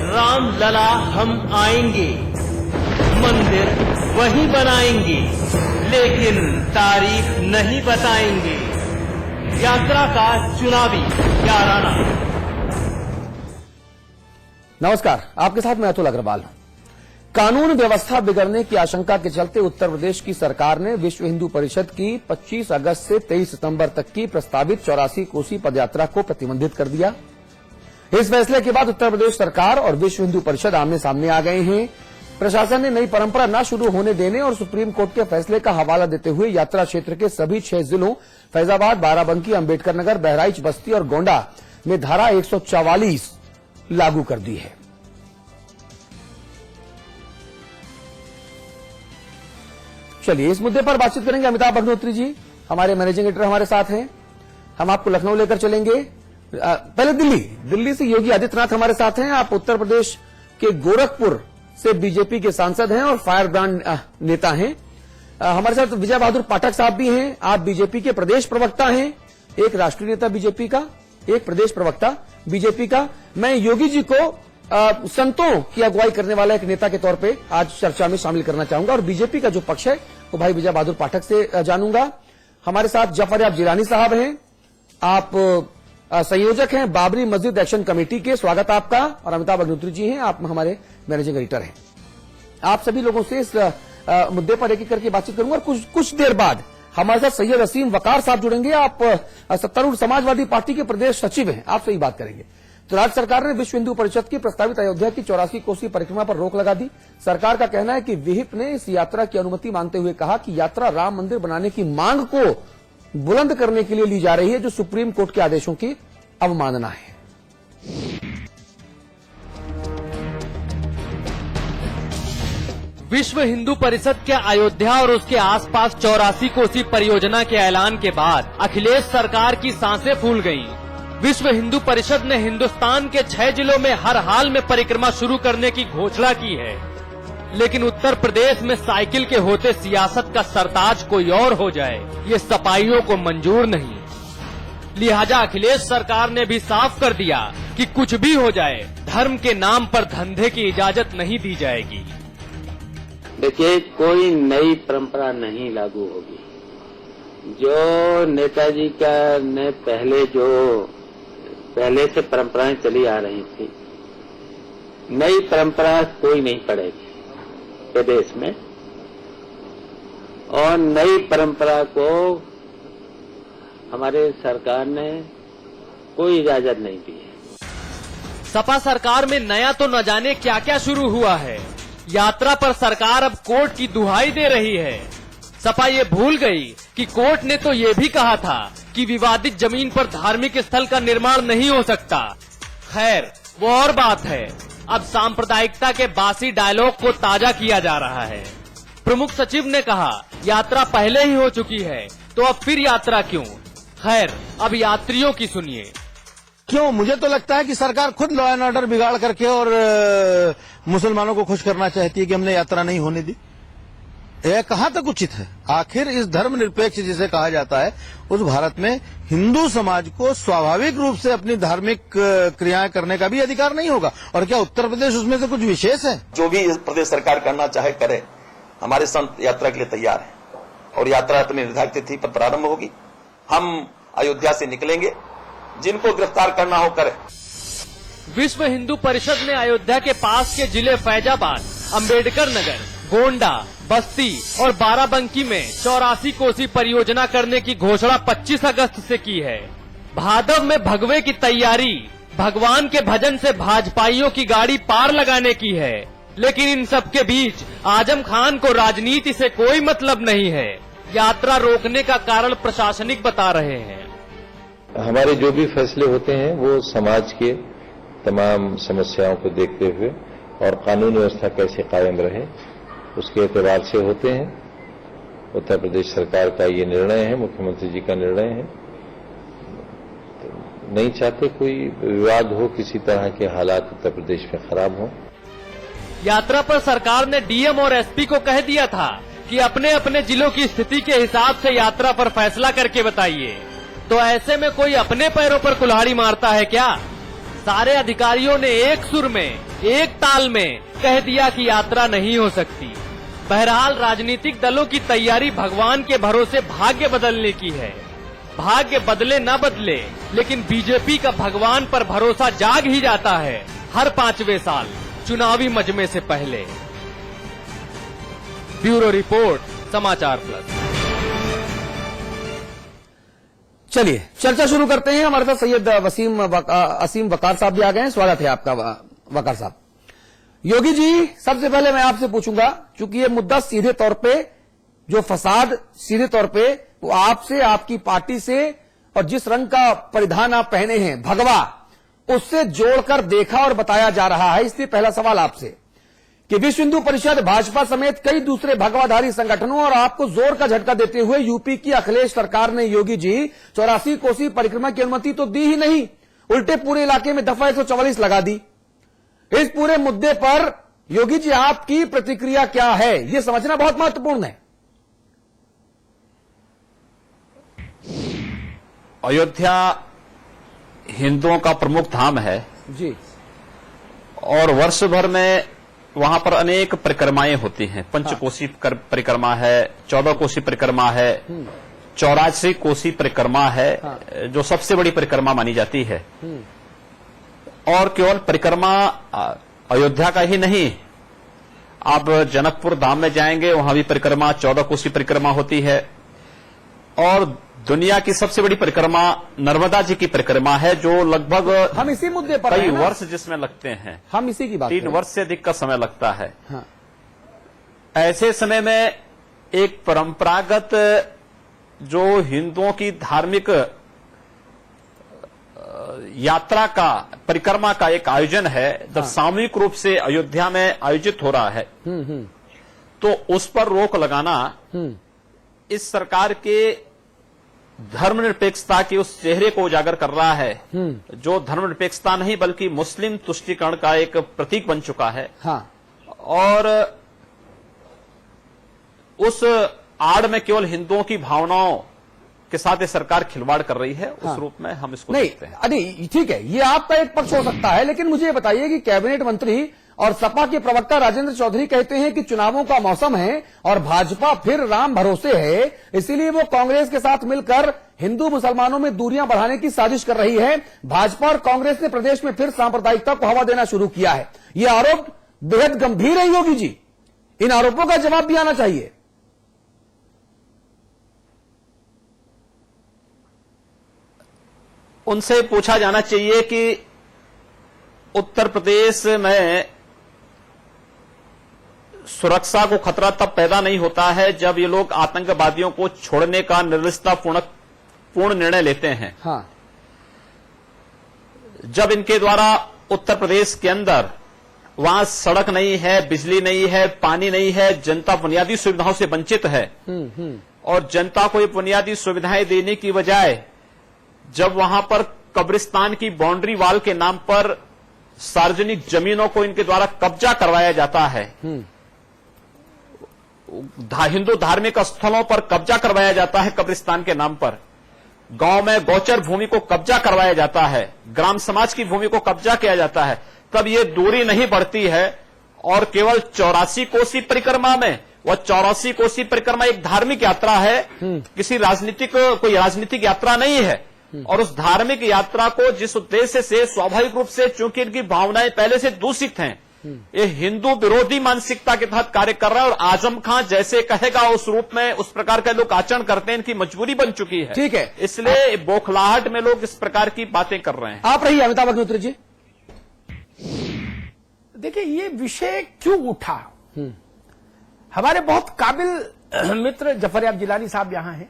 राम लला हम आएंगे, मंदिर वही बनाएंगे, लेकिन तारीख नहीं बताएंगे। यात्रा का चुनावी याराना। नमस्कार, आपके साथ मैं अतुल अग्रवाल हूं। कानून व्यवस्था बिगड़ने की आशंका के चलते उत्तर प्रदेश की सरकार ने विश्व हिंदू परिषद की 25 अगस्त से 23 सितंबर तक की प्रस्तावित 84 कोसी पदयात्रा को प्रतिबंधित कर दिया। इस फैसले के बाद उत्तर प्रदेश सरकार और विश्व हिंदू परिषद आमने सामने आ गए हैं। प्रशासन ने नई परंपरा न शुरू होने देने और सुप्रीम कोर्ट के फैसले का हवाला देते हुए यात्रा क्षेत्र के सभी 6 जिलों फैजाबाद, बाराबंकी, अंबेडकर नगर, बहराइच, बस्ती और गोंडा में धारा 144 लागू कर दी है। चलिए इस मुद्दे पर बातचीत करेंगे। अमिताभ अग्निहोत्री जी हमारे मैनेजिंग एडिटर हमारे साथ हैं। हम आपको लखनऊ लेकर चलेंगे। पहले दिल्ली से योगी आदित्यनाथ हमारे साथ हैं। आप उत्तर प्रदेश के गोरखपुर से बीजेपी के सांसद हैं और फायर ब्रांड नेता हैं। हमारे साथ विजय बहादुर पाठक साहब भी हैं। आप बीजेपी के प्रदेश प्रवक्ता हैं, एक राष्ट्रीय नेता बीजेपी का, एक प्रदेश प्रवक्ता बीजेपी का। मैं योगी जी को संतों की अगुवाई करने वाला एक नेता के तौर पे आज चर्चा में शामिल करना चाहूंगा और बीजेपी का जो पक्ष है वो भाई विजय बहादुर पाठक से जानूंगा। हमारे साथ जफर याब जिलानी साहब हैं। आप संयोजक हैं बाबरी मस्जिद एक्शन कमेटी के, स्वागत आपका। और अमिताभ अग्निहोत्री जी हैं, आप हमारे मैनेजिंग एडिटर हैं। आप सभी लोगों से इस मुद्दे पर एक एक करके बातचीत करूंगा और कुछ देर बाद हमारे साथ सैयद असीम वकार साहब जुड़ेंगे। आप सत्तारूढ़ समाजवादी पार्टी के प्रदेश सचिव हैं, आपसे ही बात करेंगे। तो राज्य सरकार ने विश्व हिंदू परिषद की प्रस्तावित अयोध्या की 84 कोसी परिक्रमा पर रोक लगा दी। सरकार का कहना है कि विहिप ने इस यात्रा की अनुमति मांगते हुए कहा कि यात्रा राम मंदिर बनाने की मांग को बुलंद करने के लिए ली जा रही है, जो सुप्रीम कोर्ट के आदेशों की अवमानना है। विश्व हिंदू परिषद के अयोध्या और उसके आसपास 84 कोसी परियोजना के ऐलान के बाद अखिलेश सरकार की सांसें फूल गईं। विश्व हिंदू परिषद ने हिंदुस्तान के 6 जिलों में हर हाल में परिक्रमा शुरू करने की घोषणा की है, लेकिन उत्तर प्रदेश में साइकिल के होते सियासत का सरताज कोई और हो जाए, ये सपाइयों को मंजूर नहीं। लिहाजा अखिलेश सरकार ने भी साफ कर दिया कि कुछ भी हो जाए, धर्म के नाम पर धंधे की इजाजत नहीं दी जाएगी। देखिए, कोई नई परंपरा नहीं लागू होगी। जो नेताजी का ने पहले से परंपराएं चली आ रही थी, नई परंपरा कोई नहीं पड़ेगी प्रदेश में, और नई परंपरा को हमारे सरकार ने कोई इजाजत नहीं दी है। सपा सरकार में नया तो न जाने क्या क्या शुरू हुआ है। यात्रा पर सरकार अब कोर्ट की दुहाई दे रही है। सपा ये भूल गई कि कोर्ट ने तो ये भी कहा था कि विवादित जमीन पर धार्मिक स्थल का निर्माण नहीं हो सकता। खैर, वो और बात है। अब सांप्रदायिकता के बासी डायलॉग को ताजा किया जा रहा है। प्रमुख सचिव ने कहा यात्रा पहले ही हो चुकी है, तो अब फिर यात्रा क्यों? खैर, अब यात्रियों की सुनिए। क्यों? मुझे तो लगता है कि सरकार खुद लॉ एंड ऑर्डर बिगाड़ करके और मुसलमानों को खुश करना चाहती है कि हमने यात्रा नहीं होने दी। यह कहाँ तक उचित है? आखिर इस धर्मनिरपेक्ष जिसे कहा जाता है, उस भारत में हिंदू समाज को स्वाभाविक रूप से अपनी धार्मिक क्रियाएं करने का भी अधिकार नहीं होगा। और क्या उत्तर प्रदेश उसमें से कुछ विशेष है? जो भी प्रदेश सरकार करना चाहे करे। हमारे संत यात्रा के लिए तैयार है और यात्रा अपनी निर्धारित तिथि पर प्रारंभ होगी। हम अयोध्या से निकलेंगे, जिनको गिरफ्तार करना हो करे। विश्व हिंदू परिषद ने अयोध्या के पास के जिले फैजाबाद, अंबेडकर नगर, गोंडा, बस्ती और बाराबंकी में 84 कोसी परियोजना करने की घोषणा 25 अगस्त से की है। भादव में भगवे की तैयारी भगवान के भजन से भाजपाइयों की गाड़ी पार लगाने की है, लेकिन इन सब के बीच आजम खान को राजनीति से कोई मतलब नहीं है। यात्रा रोकने का कारण प्रशासनिक बता रहे हैं। हमारे जो भी फैसले होते हैं वो समाज के तमाम समस्याओं को देखते हुए और कानून व्यवस्था कैसे कायम रहे उसके एतबार से होते हैं। उत्तर प्रदेश सरकार का ये निर्णय है, मुख्यमंत्री जी का निर्णय है। तो नहीं चाहते कोई विवाद हो, किसी तरह के हालात उत्तर प्रदेश में खराब हो। यात्रा पर सरकार ने डीएम और एसपी को कह दिया था कि अपने अपने जिलों की स्थिति के हिसाब से यात्रा पर फैसला करके बताइए। तो ऐसे में कोई अपने पैरों पर कुल्हाड़ी मारता है क्या? सारे अधिकारियों ने एक सुर में, एक ताल में कह दिया कि यात्रा नहीं हो सकती। बहरहाल राजनीतिक दलों की तैयारी भगवान के भरोसे भाग्य बदलने की है। भाग्य बदले न बदले, लेकिन बीजेपी का भगवान पर भरोसा जाग ही जाता है हर 5वें साल चुनावी मजमे से पहले। ब्यूरो रिपोर्ट, समाचार प्लस। चलिए चर्चा शुरू करते हैं। हमारे साथ सैयद असीम वकार साहब भी आ गए हैं। स्वागत है आपका वकार साहब। योगी जी, सबसे पहले मैं आपसे पूछूंगा, चूंकि ये मुद्दा सीधे तौर पे, जो फसाद सीधे तौर पे वो आपसे, आपकी पार्टी से और जिस रंग का परिधान आप पहने हैं भगवा, उससे जोड़कर देखा और बताया जा रहा है। इसलिए पहला सवाल आपसे कि विश्व हिंदू परिषद, भाजपा समेत कई दूसरे भगवाधारी संगठनों और आपको जोर का झटका देते हुए यूपी की अखिलेश सरकार ने योगी जी 84 कोसी परिक्रमा की अनुमति तो दी ही नहीं, उल्टे पूरे इलाके में दफा 144 लगा दी। इस पूरे मुद्दे पर योगी जी आपकी प्रतिक्रिया क्या है, यह समझना बहुत महत्वपूर्ण है। अयोध्या हिंदुओं का प्रमुख धाम है जी, और वर्ष भर में वहां पर अनेक परिक्रमाएं होती हैं। पंचकोसी परिक्रमा है, 14 कोसी परिक्रमा है, 84 कोसी परिक्रमा है, जो सबसे बड़ी परिक्रमा मानी जाती है। और केवल परिक्रमा अयोध्या का ही नहीं, आप जनकपुर धाम में जाएंगे, वहां भी परिक्रमा 14 कोसी परिक्रमा होती है। और दुनिया की सबसे बड़ी परिक्रमा नर्मदा जी की परिक्रमा है, जो लगभग हम इसी मुद्दे पर कई वर्ष जिसमें लगते हैं, हम इसी की बात 3 वर्ष से अधिक का समय लगता है। हाँ। ऐसे समय में एक परंपरागत जो हिंदुओं की धार्मिक यात्रा का, परिक्रमा का एक आयोजन है, जब सामूहिक रूप से अयोध्या में आयोजित हो रहा है, तो उस पर रोक लगाना इस सरकार के धर्मनिरपेक्षता की उस चेहरे को उजागर कर रहा है, जो धर्मनिरपेक्षता नहीं बल्कि मुस्लिम तुष्टीकरण का एक प्रतीक बन चुका है। हाँ। और उस आड़ में केवल हिंदुओं की भावनाओं के साथ ये सरकार खिलवाड़ कर रही है। उस रूप में हम इसको देखते हैं। नहीं, ठीक है, ये आपका एक पक्ष हो सकता है, लेकिन मुझे बताइए कि कैबिनेट मंत्री और सपा के प्रवक्ता राजेंद्र चौधरी कहते हैं कि चुनावों का मौसम है और भाजपा फिर राम भरोसे है, इसीलिए वो कांग्रेस के साथ मिलकर हिंदू मुसलमानों में दूरियां बढ़ाने की साजिश कर रही है। भाजपा और कांग्रेस ने प्रदेश में फिर सांप्रदायिकता को हवा देना शुरू किया है। ये आरोप बेहद गंभीर है योगी जी, इन आरोपों का जवाब भी आना चाहिए। उनसे पूछा जाना चाहिए कि उत्तर प्रदेश में सुरक्षा को खतरा तब पैदा नहीं होता है जब ये लोग आतंकवादियों को छोड़ने का निर्दिष्टतापूर्ण निर्णय लेते हैं। हाँ। जब इनके द्वारा उत्तर प्रदेश के अंदर वहां सड़क नहीं है, बिजली नहीं है, पानी नहीं है, जनता बुनियादी सुविधाओं से वंचित है, और जनता को ये बुनियादी सुविधाएं देने की बजाय जब वहां पर कब्रिस्तान की बाउंड्री वाल के नाम पर सार्वजनिक जमीनों को इनके द्वारा कब्जा करवाया जाता है, हिंदू धार्मिक स्थलों पर कब्जा करवाया जाता है, कब्रिस्तान के नाम पर गांव में गोचर भूमि को कब्जा करवाया जाता है, ग्राम समाज की भूमि को कब्जा किया जाता है, तब ये दूरी नहीं बढ़ती है। और केवल 84 कोसी परिक्रमा में, वह 84 कोसी परिक्रमा एक धार्मिक यात्रा है, किसी कोई राजनीतिक यात्रा नहीं है। और उस धार्मिक यात्रा को जिस उद्देश्य से, स्वाभाविक रूप से चूंकि इनकी भावनाएं पहले से दूषित हैं, ये हिंदू विरोधी मानसिकता के तहत कार्य कर रहा है, और आजम खां जैसे कहेगा उस रूप में उस प्रकार के लोग आचरण करते हैं, इनकी मजबूरी बन चुकी है। ठीक है, इसलिए बौखलाहट में लोग इस प्रकार की बातें कर रहे हैं। आप रहिए अमिताभ अग्निहोत्री जी। देखिए, ये विषय क्यों उठा? हमारे बहुत काबिल मित्र जफरयाब जिलानी साहब यहां हैं।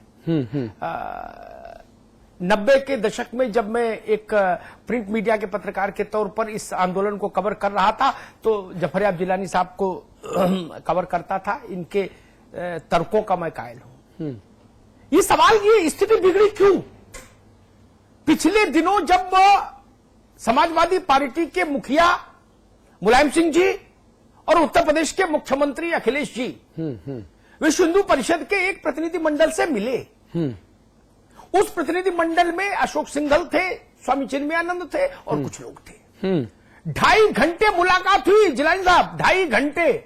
90 के दशक में जब मैं एक प्रिंट मीडिया के पत्रकार के तौर पर इस आंदोलन को कवर कर रहा था, तो जफरयाब जिलानी साहब को कवर करता था। इनके तर्कों का मैं कायल हूं। ये सवाल, ये स्थिति बिगड़ी क्यों? पिछले दिनों जब समाजवादी पार्टी के मुखिया मुलायम सिंह जी और उत्तर प्रदेश के मुख्यमंत्री अखिलेश जी विश्व हिंदू परिषद के एक प्रतिनिधि मंडल से मिले, उस प्रतिनिधि मंडल में अशोक सिंघल थे, स्वामी चिन्मयानंद थे और कुछ लोग थे। 2.5 घंटे मुलाकात हुई जिलानी साहब, 2.5 घंटे।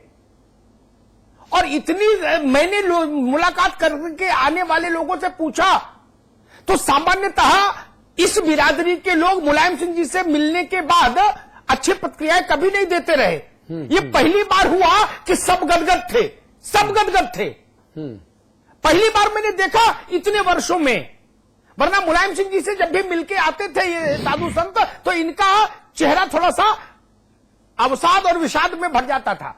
और इतनी मैंने मुलाकात करके आने वाले लोगों से पूछा तो सामान्यतः इस बिरादरी के लोग मुलायम सिंह जी से मिलने के बाद अच्छी प्रतिक्रियाएं कभी नहीं देते रहे। ये पहली बार हुआ कि सब गदगद थे, सब गदगद थे। पहली बार मैंने देखा इतने वर्षों में, वरना मुलायम सिंह जी से जब भी मिलके आते थे ये साधु संत तो इनका चेहरा थोड़ा सा अवसाद और विषाद में भर जाता था।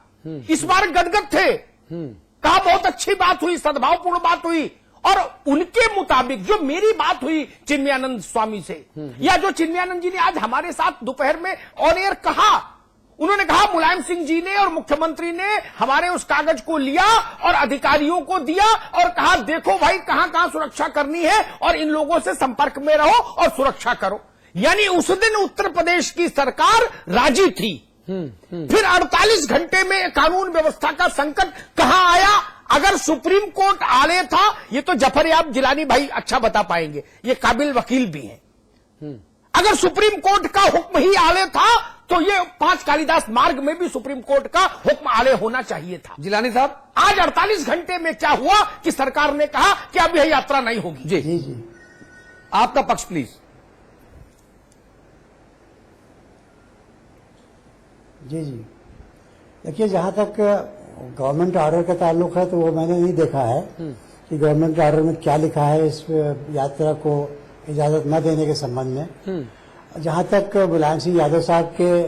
इस बार गदगद थे, कहा बहुत अच्छी बात हुई, सद्भावपूर्ण बात हुई। और उनके मुताबिक जो मेरी बात हुई चिन्मयानंद स्वामी से, या जो चिन्मयानंद जी ने आज हमारे साथ दोपहर में ऑन एयर कहा, उन्होंने कहा मुलायम सिंह जी ने और मुख्यमंत्री ने हमारे उस कागज को लिया और अधिकारियों को दिया और कहा देखो भाई कहां कहां सुरक्षा करनी है और इन लोगों से संपर्क में रहो और सुरक्षा करो। यानी उस दिन उत्तर प्रदेश की सरकार राजी थी। फिर 48 घंटे में कानून व्यवस्था का संकट कहां आया? अगर सुप्रीम कोर्ट आले था, ये तो जफर याब जिलानी भाई अच्छा बता पाएंगे, ये काबिल वकील भी हैं। अगर सुप्रीम कोर्ट का हुक्म ही आले था तो ये 5 कालिदास मार्ग में भी सुप्रीम कोर्ट का हुक्म आले होना चाहिए था। जिलानी साहब, आज 48 घंटे में क्या हुआ कि सरकार ने कहा कि अब यह यात्रा नहीं होगी। जी जी जी, आपका पक्ष प्लीज। जी जी, देखिए जहां तक गवर्नमेंट ऑर्डर का ताल्लुक है तो वो मैंने नहीं देखा है कि गवर्नमेंट ऑर्डर में क्या लिखा है इस यात्रा को इजाजत न देने के संबंध में। जहां तक मुलायम सिंह यादव साहब के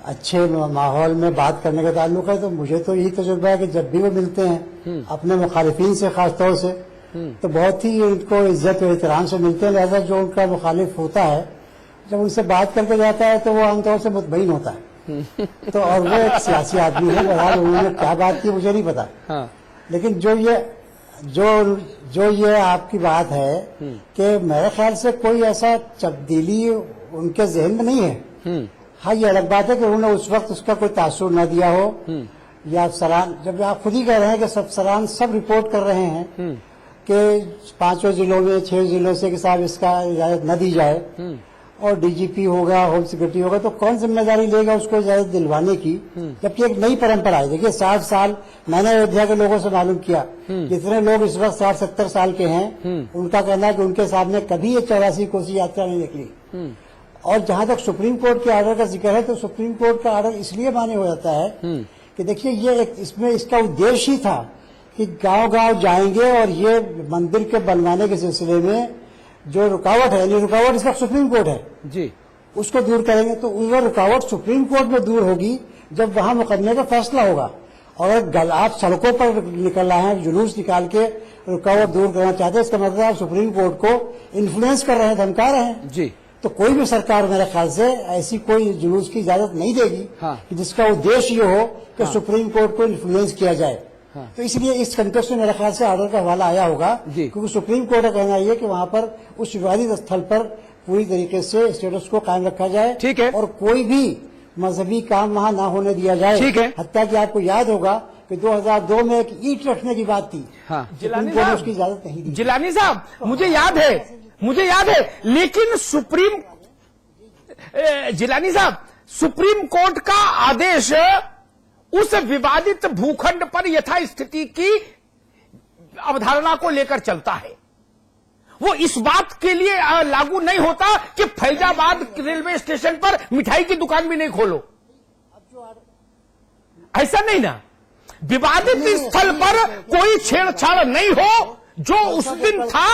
अच्छे माहौल में बात करने का ताल्लुक है तो मुझे तो यही तजुर्बा है कि जब भी वो मिलते हैं अपने मुखालिफिन से, खासतौर से, तो बहुत ही उनको इज्जत और एहतराम से मिलते हैं। लिहाजा जो उनका मुखालिफ होता है जब उनसे बात करके जाता है तो वो आमतौर से मुतमईन होता है। तो और वो एक सियासी आदमी है, बहरहाल उन्होंने क्या बात की मुझे नहीं पता। हाँ। लेकिन जो ये आपकी बात है कि मेरे ख्याल से कोई ऐसा तब्दीली उनके जहन में नहीं है। हाँ, ये अलग बात है कि उन्होंने उस वक्त उसका कोई तासुर न दिया हो, या सराहना, जब आप खुद ही कह रहे हैं कि सब रिपोर्ट कर रहे हैं कि 5 जिलों में 6 जिलों से कि साहब इसका इजाजत न दी जाए और डीजीपी होगा, होम सेक्रेटरी होगा, तो कौन जिम्मेदारी लेगा उसको इजाजत दिलवाने की? जबकि एक नई परंपरा है। देखिए 60 साल मैंने अयोध्या के लोगों से मालूम किया, जितने लोग इस वक्त 60-70 साल के हैं, उनका कहना है कि उनके सामने कभी ये 84 कोसी यात्रा नहीं निकली। और जहां तक सुप्रीम कोर्ट के ऑर्डर का जिक्र है तो सुप्रीम कोर्ट का ऑर्डर इसलिए मान्य हो जाता है कि देखिए ये इसमें इसका उद्देश्य ही था कि गांव-गांव जाएंगे और ये मंदिर के बनवाने के सिलसिले में जो रुकावट है, ये रुकावट इसका सुप्रीम कोर्ट है जी, उसको दूर करेंगे। तो वो रुकावट सुप्रीम कोर्ट में दूर होगी जब वहां मुकदमे का फैसला होगा। और अगर आप सड़कों पर निकल रहे हैं, जुलूस निकाल के रुकावट दूर करना चाहते हैं, इसका मतलब आप सुप्रीम कोर्ट को इन्फ्लुएंस कर रहे हैं, धमका रहे हैं जी। तो कोई भी सरकार मेरे ख्याल से ऐसी कोई जुलूस की इजाजत नहीं देगी कि जिसका उद्देश्य ये हो कि सुप्रीम कोर्ट को इन्फ्लुएंस किया जाए। तो इसलिए इस कंटेक्स्ट में मेरे ख्याल से ऑर्डर का हवाला आया होगा, क्योंकि सुप्रीम कोर्ट का कहना है कि वहां पर उस विवादित स्थल पर पूरी तरीके से स्टेटस को कायम रखा जाए। ठीक है। और कोई भी मजहबी काम वहां ना होने दिया जाए। ठीक है। हत्या कि आपको याद होगा कि 2002 में एक ईंट रखने की बात थी, सुप्रीम कोर्ट ने उसकी इजाजत नहीं दी। जिलानी साहब, मुझे याद है, लेकिन जिलानी साहब, सुप्रीम कोर्ट का आदेश उस विवादित भूखंड पर यथास्थिति की अवधारणा को लेकर चलता है। वो इस बात के लिए लागू नहीं होता कि फैजाबाद रेलवे स्टेशन पर मिठाई की दुकान भी नहीं खोलो, ऐसा नहीं ना। विवादित स्थल पर कोई छेड़छाड़ नहीं हो। जो उस दिन था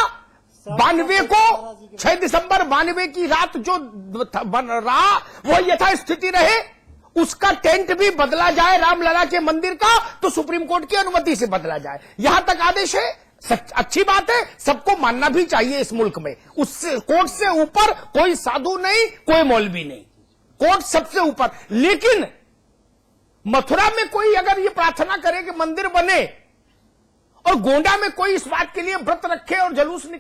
92 को 6 दिसंबर 92 की रात जो बन रहा वो यथास्थिति रहे। उसका टेंट भी बदला जाए रामलला के मंदिर का तो सुप्रीम कोर्ट की अनुमति से बदला जाए, यहां तक आदेश है। अच्छी बात है, सबको मानना भी चाहिए इस मुल्क में। उससे कोर्ट से ऊपर कोई साधु नहीं, कोई मौलवी नहीं, कोर्ट सबसे ऊपर। लेकिन मथुरा में कोई अगर ये प्रार्थना करे कि मंदिर बने और गोंडा में कोई इस बात के लिए व्रत रखे और जलूस निकाले